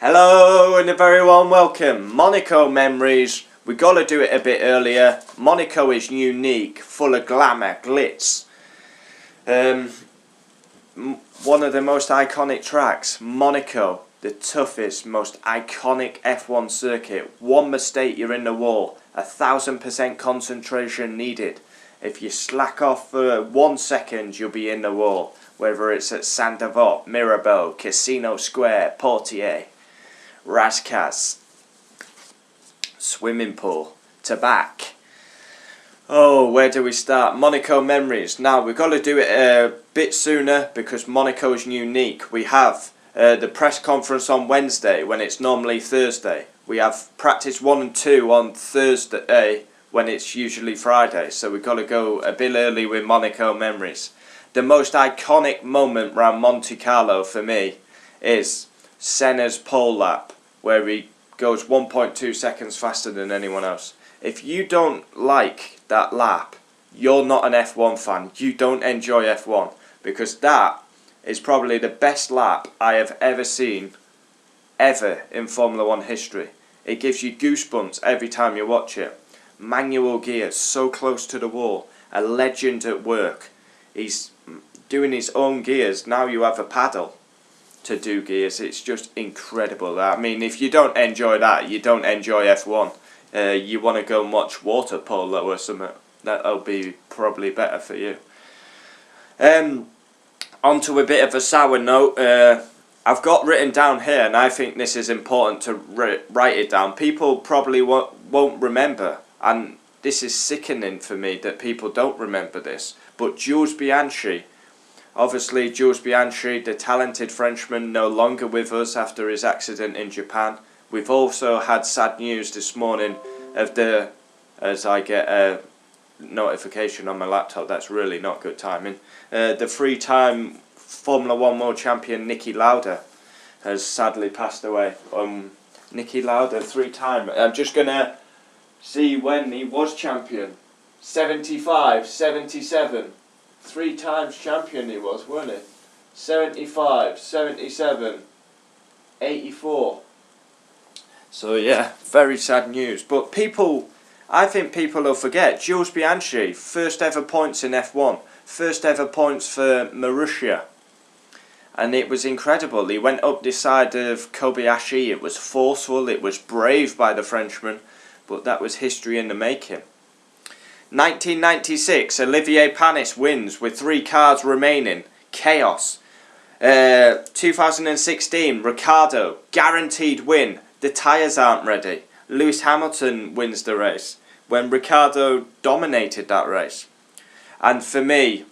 Hello and a very warm welcome. Monaco Memories. We got to do it a bit earlier. Monaco is unique, full of glamour, glitz. One of the most iconic tracks, Monaco, the toughest, most iconic F1 circuit. One mistake, you're in the wall. 1000% concentration needed. If you slack off for 1 second, you'll be in the wall. Whether it's at Saint-Devote, Mirabeau, Casino Square, Portier, Rascas, swimming pool, Tabac. Oh, where do we start? Monaco Memories. Now, we've got to do it a bit sooner because Monaco's unique. We have the press conference on Wednesday when it's normally Thursday. We have practice 1 and 2 on Thursday when it's usually Friday. So we've got to go a bit early with Monaco Memories. The most iconic moment around Monte Carlo for me is Senna's pole lap, where he goes 1.2 seconds faster than anyone else. If you don't like that lap, you're not an F1 fan. You don't enjoy F1, because that is probably the best lap I have ever seen, ever in Formula 1 history. It gives you goosebumps every time you watch it. Manual gears, so close to the wall. A legend at work. He's doing his own gears. Now you have a paddle to do gears. It's just incredible. I mean, if you don't enjoy that, you don't enjoy F1. You want to go and watch water polo or something. That'll be probably better for you. On to a bit of a sour note. I've got written down here, and I think this is important to write it down. People probably won't remember, and this is sickening for me that people don't remember this. But Jules Bianchi, obviously Jules Bianchi, the talented Frenchman, no longer with us after his accident in Japan. We've also had sad news this morning of as I get a notification on my laptop, that's really not good timing, the 3-time Formula 1 World Champion Niki Lauda has sadly passed away. Niki Lauda, 3-time. I'm just going to see when he was champion. 75, 77, 3 times champion he was, weren't he? 75, 77, 84. So yeah, very sad news. But I think people will forget. Jules Bianchi, first ever points in F1. First ever points for Marussia. And it was incredible. He went up this side of Kobayashi. It was forceful, it was brave by the Frenchman. But that was history in the making. 1996, Olivier Panis wins with 3 cars remaining. Chaos. 2016, Ricciardo, guaranteed win. The tyres aren't ready. Lewis Hamilton wins the race when Ricciardo dominated that race. And for me,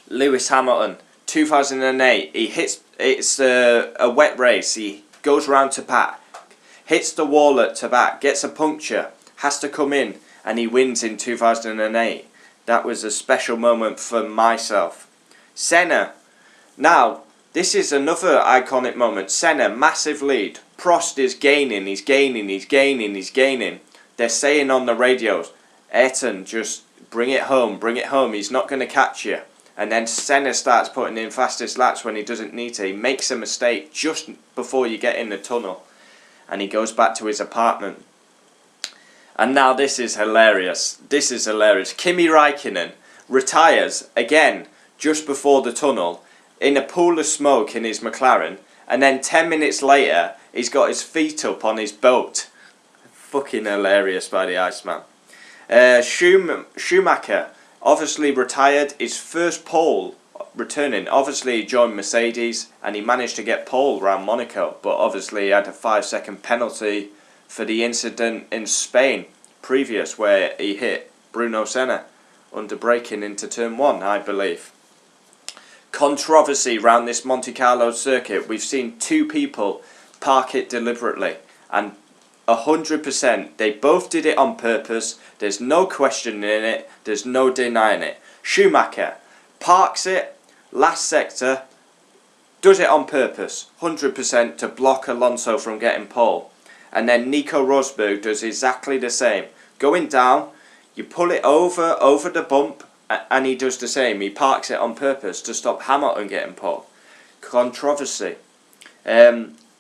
Lewis Hamilton, 2008, it's a wet race. He goes round Tabac, hits the wall at Tabac, gets a puncture, has to come in, and he wins in 2008. That was a special moment for myself. Senna. Now, this is another iconic moment. Senna, massive lead. Prost is gaining, he's gaining, he's gaining, he's gaining. They're saying on the radios, Ayrton, just bring it home, he's not going to catch you. And then Senna starts putting in fastest laps when he doesn't need to. He makes a mistake just before you get in the tunnel. And he goes back to his apartment. And now this is hilarious. This is hilarious. Kimi Räikkönen retires again just before the tunnel in a pool of smoke in his McLaren. And then 10 minutes later, he's got his feet up on his boat. Fucking hilarious by the Iceman. Schumacher obviously retired. His first pole returning. Obviously he joined Mercedes and he managed to get pole around Monaco. But obviously he had a 5-second penalty for the incident in Spain previous, where he hit Bruno Senna under braking into turn 1, I believe. Controversy around this Monte Carlo circuit. We've seen 2 people park it deliberately, and 100% they both did it on purpose. There's no questioning it, there's no denying it. Schumacher parks it last sector, does it on purpose, 100% to block Alonso from getting pole. And then Nico Rosberg does exactly the same. Going down, you pull it over the bump, and he does the same. He parks it on purpose to stop Hamilton getting pole. Controversy.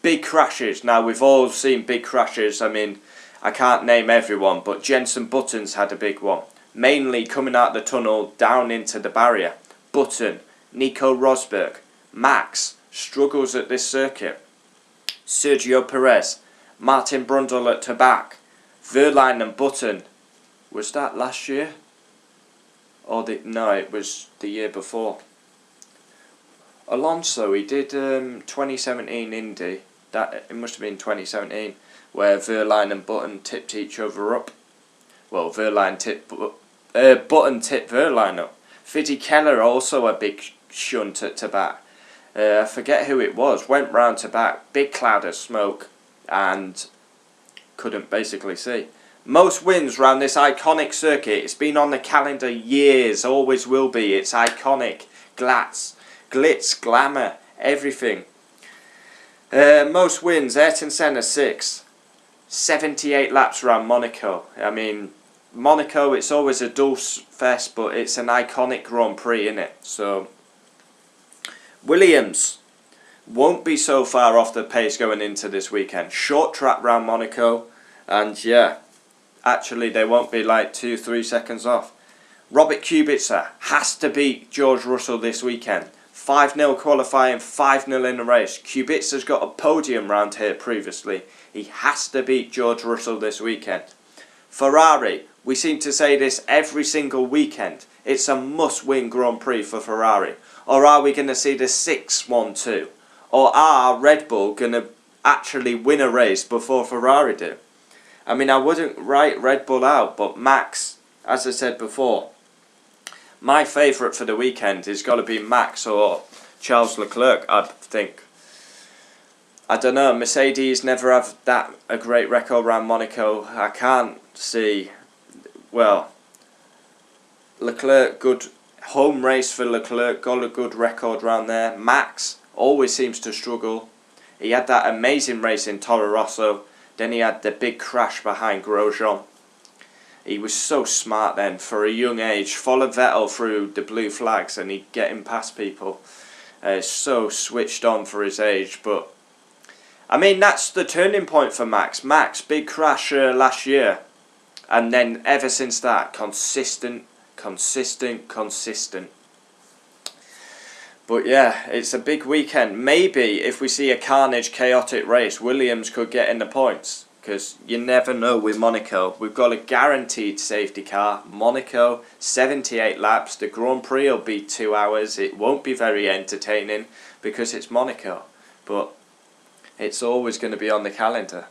big crashes. Now, we've all seen big crashes. I mean, I can't name everyone, but Jenson Button's had a big one. Mainly coming out the tunnel, down into the barrier. Button, Nico Rosberg, Max, struggles at this circuit. Sergio Perez, Martin Brundle at the back. Verline and Button. Was that last year? No, it was the year before. Alonso, he did 2017 Indy. It must have been 2017, where Verline and Button tipped each other up. Well, Button tipped Verline up. Fiddy Keller also a big shunt at the back. I forget who it was. Went round to back, big cloud of smoke, and couldn't basically see. Most wins round this iconic circuit. It's been on the calendar years, always will be. It's iconic. Glitz, glamour, everything. Most wins, Ayrton Senna 6. 78 laps around Monaco. I mean, Monaco, it's always a dull fest, but it's an iconic Grand Prix, innit? So, Williams won't be so far off the pace going into this weekend. Short track round Monaco, and yeah, actually they won't be like 2-3 seconds off. Robert Kubica has to beat George Russell this weekend. 5-0 qualifying, 5-0 in the race. Kubica's got a podium round here previously. He has to beat George Russell this weekend. Ferrari, we seem to say this every single weekend. It's a must-win Grand Prix for Ferrari. Or are we going to see the 6-1-2? Or are Red Bull going to actually win a race before Ferrari do? I mean, I wouldn't write Red Bull out, but Max, as I said before, my favourite for the weekend is got to be Max or Charles Leclerc, I think. I don't know, Mercedes never have a great record around Monaco. I can't see, well, Leclerc, good home race for Leclerc, got a good record around there. Max always seems to struggle. He had that amazing race in Toro Rosso, then he had the big crash behind Grosjean. He was so smart then for a young age. Followed Vettel through the blue flags and he'd getting past people. So switched on for his age. But I mean, that's the turning point for Max. Max, big crash last year. And then ever since that, consistent. But yeah, it's a big weekend. Maybe if we see a carnage, chaotic race, Williams could get in the points. Because you never know with Monaco. We've got a guaranteed safety car. Monaco, 78 laps. The Grand Prix will be 2 hours. It won't be very entertaining because it's Monaco. But it's always going to be on the calendar.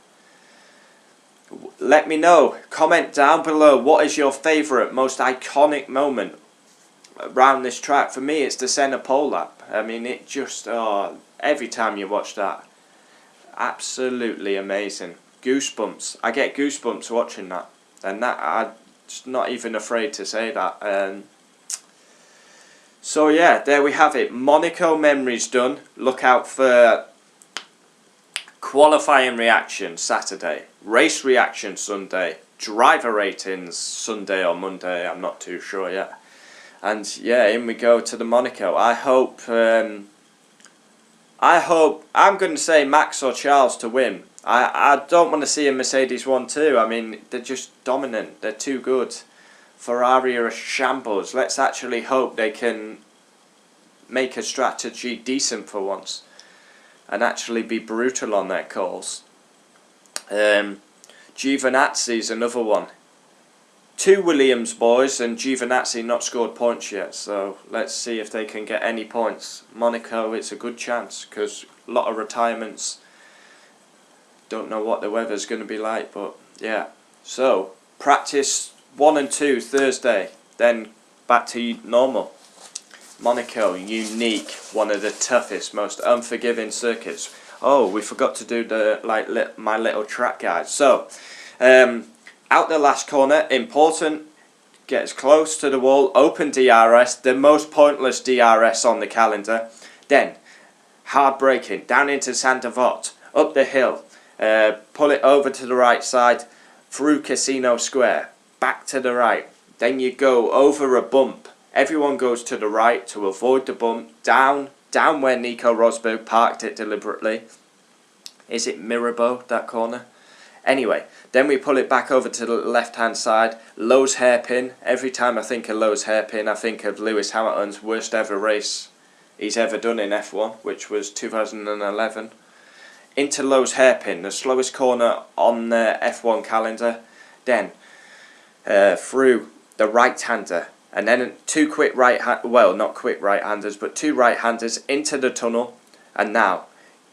Let me know. Comment down below. What is your favourite, most iconic moment around this track? For me, it's the Senna pole lap. I mean, it just... Oh, every time you watch that. Absolutely amazing. Goosebumps. I get goosebumps watching that, and that I'm just not even afraid to say that. So yeah, there we have it. Monaco Memories done. Look out for qualifying reaction Saturday, race reaction Sunday, driver ratings Sunday or Monday. I'm not too sure yet. And yeah, in we go to the Monaco. I hope I'm going to say Max or Charles to win. I don't want to see a Mercedes 1-2. I mean, they're just dominant. They're too good. Ferrari are a shambles. Let's actually hope they can make a strategy decent for once and actually be brutal on their calls. Giovinazzi's another one. 2 Williams boys and Giovinazzi not scored points yet. So let's see if they can get any points. Monaco, it's a good chance because a lot of retirements. Don't know what the weather's going to be like, but yeah. So, practice 1 and 2 Thursday, then back to normal. Monaco, unique, one of the toughest, most unforgiving circuits. Oh, we forgot to do the my little track guide. So, out the last corner, important, get as close to the wall, open DRS, the most pointless DRS on the calendar. Then, hard braking, down into Saint Devote, up the hill. Pull it over to the right side, through Casino Square, back to the right. Then you go over a bump. Everyone goes to the right to avoid the bump. Down where Nico Rosberg parked it deliberately. Is it Mirabeau, that corner? Anyway, then we pull it back over to the left hand side. Lowe's hairpin. Every time I think of Lowe's hairpin, I think of Lewis Hamilton's worst ever race he's ever done in F1, which was 2011. Into Lowe's hairpin, the slowest corner on the F1 calendar. Then through the right-hander, and then two quick not quick right-handers, but two right-handers into the tunnel, and now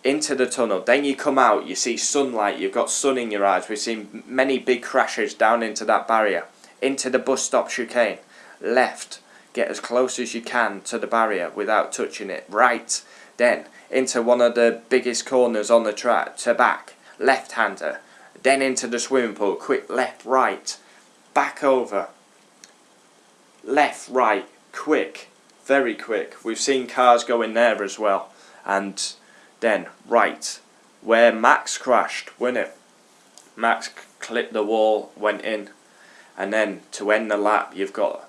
into the tunnel. Then you come out, you see sunlight, you've got sun in your eyes. We've seen many big crashes down into that barrier. Into the bus stop chicane. Left, get as close as you can to the barrier without touching it. Right, then into one of the biggest corners on the track, to back, left-hander. Then into the swimming pool, quick left, right, back over. Left, right, quick, very quick. We've seen cars go in there as well. And then right, where Max crashed, wasn't it? Max clipped the wall, went in, and then to end the lap, you've got,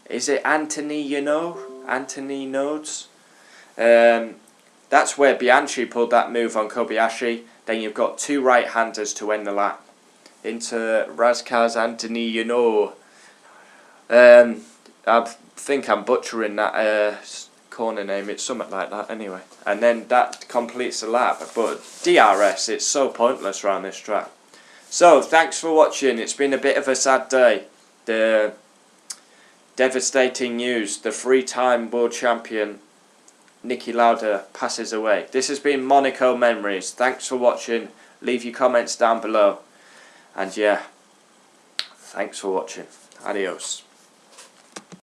is it Anthony Nodes? That's where Bianchi pulled that move on Kobayashi. Then you've got two right-handers to end the lap. Into Razkaz Anthony, I think I'm butchering that corner name. It's something like that anyway. And then that completes the lap. But DRS, it's so pointless around this track. So, thanks for watching. It's been a bit of a sad day. The devastating news. The three-time world champion Niki Lauda passes away. This has been Monaco Memories. Thanks for watching. Leave your comments down below. And yeah, thanks for watching. Adios.